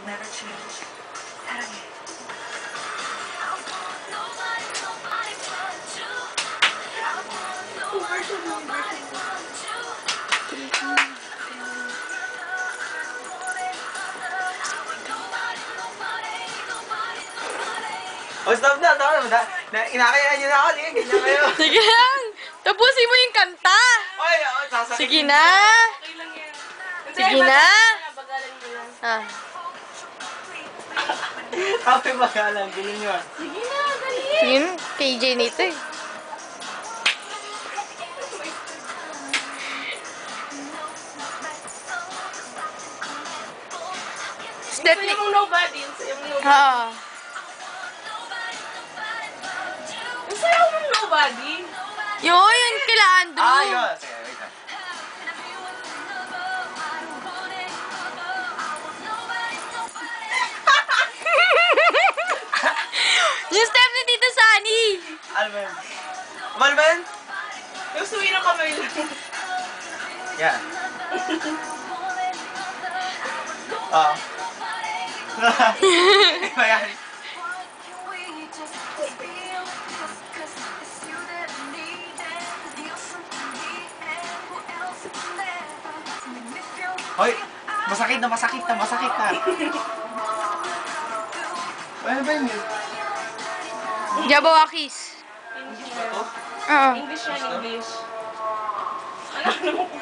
never change. 사랑해. Oh, stop na, stop na. Inakayaan niyo na ako. Sige, ganyan kayo. Sige lang. Tapusin mo yung kanta. Oy, sasakit. Sige na. Okay lang yan. Sige na. Bagalan mo lang. Ah. Happy bagalan, gulo niyo. Sige na, dali. Yun, KJ nito eh. Step Sayo mong nobody. Sayo mong nobody. Ha. Sayo mong nobody. Yun kila Andrew. Ah, yun. Sige, wait lang. Yung step ni Tito Sunny. Ano ba yun? Ano ba yun? Yung suwi ng kamay lang. Yan. Oo. Di ba yan? Hoy! Masakit na, masakit na, masakit na. Ano ba yun? Jabawakis. English Ito? Oo. English yan, English. Anak naman ko